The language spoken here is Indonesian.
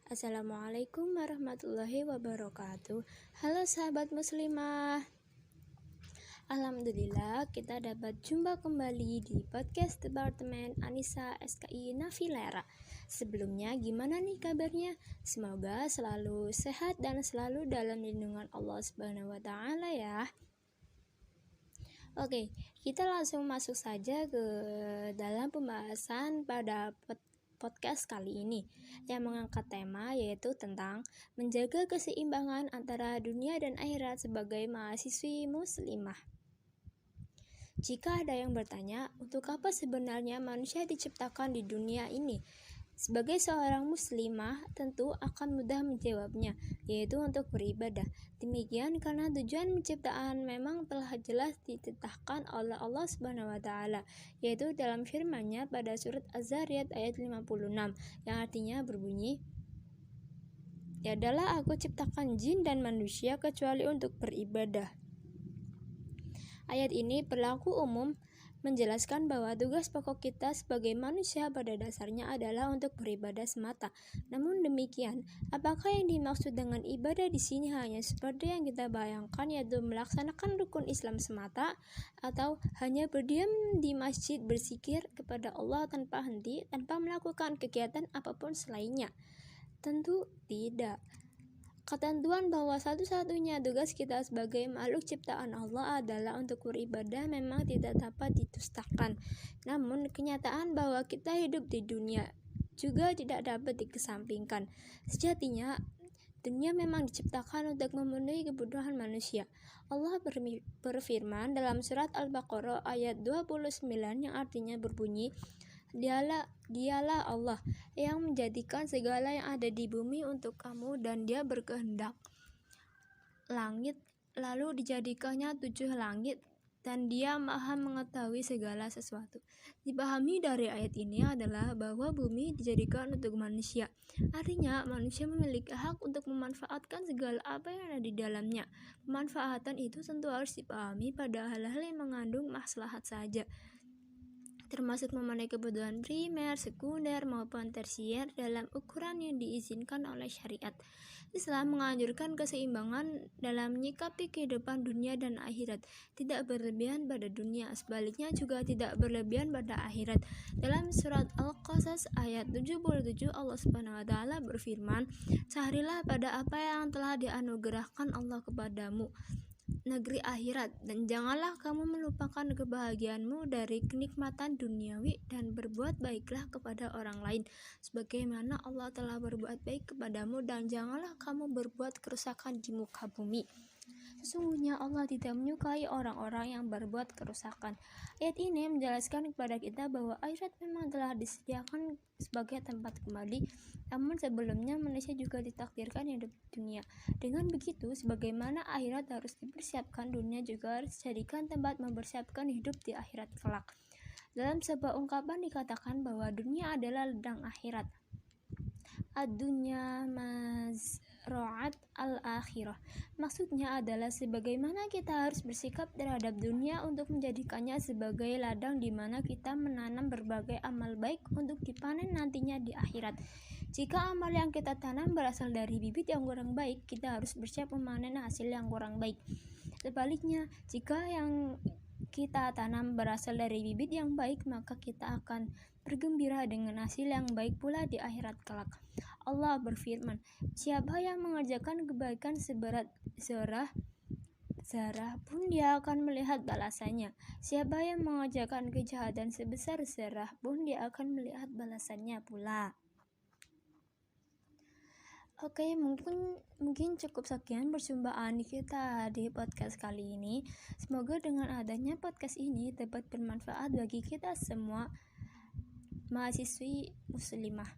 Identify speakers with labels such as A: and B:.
A: Assalamualaikum warahmatullahi wabarakatuh. Halo sahabat muslimah. Alhamdulillah kita dapat jumpa kembali di podcast Departemen Anissa SKI Navilera. Sebelumnya gimana nih kabarnya? Semoga selalu sehat dan selalu dalam lindungan Allah Subhanahu wa taala ya. Oke, kita langsung masuk saja ke dalam pembahasan pada podcast kali ini yang mengangkat tema yaitu tentang menjaga keseimbangan antara dunia dan akhirat sebagai mahasiswi muslimah. Jika ada yang bertanya, untuk apa sebenarnya manusia diciptakan di dunia ini? Sebagai seorang muslimah tentu akan mudah menjawabnya, yaitu untuk beribadah. Demikian karena tujuan penciptaan memang telah jelas ditetapkan oleh Allah Subhanahu wa taala, yaitu dalam firman-Nya pada surat Az-Zariyat ayat 56 yang artinya berbunyi, "Tiadalah aku ciptakan jin dan manusia kecuali untuk beribadah." Ayat ini berlaku umum, menjelaskan bahwa tugas pokok kita sebagai manusia pada dasarnya adalah untuk beribadah semata. Namun demikian, apakah yang dimaksud dengan ibadah di sini hanya seperti yang kita bayangkan, yaitu melaksanakan rukun Islam semata, atau hanya berdiam di masjid berzikir kepada Allah tanpa henti, tanpa melakukan kegiatan apapun selainnya? Tentu tidak. Ketentuan bahwa satu-satunya tugas kita sebagai makhluk ciptaan Allah adalah untuk beribadah memang tidak dapat didustakan. Namun, kenyataan bahwa kita hidup di dunia juga tidak dapat dikesampingkan. Sejatinya, dunia memang diciptakan untuk memenuhi kebutuhan manusia. Allah berfirman dalam surat Al-Baqarah ayat 29 yang artinya berbunyi, Dialah Allah yang menjadikan segala yang ada di bumi untuk kamu, dan Dia berkehendak langit lalu dijadikannya 7 langit, dan Dia Maha mengetahui segala sesuatu. Dipahami dari ayat ini adalah bahwa bumi dijadikan untuk manusia. Artinya manusia memiliki hak untuk memanfaatkan segala apa yang ada di dalamnya. Pemanfaatan itu tentu harus dipahami pada hal-hal yang mengandung maslahat saja, termasuk memenuhi kebutuhan primer, sekunder, maupun tersier dalam ukuran yang diizinkan oleh syariat. Islam menganjurkan keseimbangan dalam menyikapi kehidupan dunia dan akhirat, tidak berlebihan pada dunia, sebaliknya juga tidak berlebihan pada akhirat. Dalam surat Al-Qasas ayat 77 Allah Subhanahu wa taala berfirman, "Saharilah pada apa yang telah dianugerahkan Allah kepadamu, negeri akhirat, dan janganlah kamu melupakan kebahagiaanmu dari kenikmatan duniawi, dan berbuat baiklah kepada orang lain sebagaimana Allah telah berbuat baik kepadamu, dan janganlah kamu berbuat kerusakan di muka bumi. Sesungguhnya Allah tidak menyukai orang-orang yang berbuat kerusakan." Ayat ini menjelaskan kepada kita bahwa akhirat memang telah disediakan sebagai tempat kembali, namun sebelumnya manusia juga ditakdirkan hidup di dunia. Dengan begitu, sebagaimana akhirat harus dipersiapkan, dunia juga harus dijadikan tempat mempersiapkan hidup di akhirat kelak. Dalam sebuah ungkapan dikatakan bahwa dunia adalah ladang akhirat. Ad-dunya mazra'at al-akhirah. Maksudnya adalah sebagaimana kita harus bersikap terhadap dunia untuk menjadikannya sebagai ladang di mana kita menanam berbagai amal baik untuk dipanen nantinya di akhirat. Jika amal yang kita tanam berasal dari bibit yang kurang baik, kita harus bersiap memanen hasil yang kurang baik. Sebaliknya, jika yang kita tanam berasal dari bibit yang baik, maka kita akan bergembira dengan hasil yang baik pula di akhirat kelak. Allah berfirman, "Siapa yang mengerjakan kebaikan seberat zarah pun dia akan melihat balasannya. Siapa yang mengerjakan kejahatan sebesar zarah pun dia akan melihat balasannya pula." Oke, mungkin cukup sekian perjumpaan kita di podcast kali ini. Semoga dengan adanya podcast ini dapat bermanfaat bagi kita semua mahasiswi muslimah.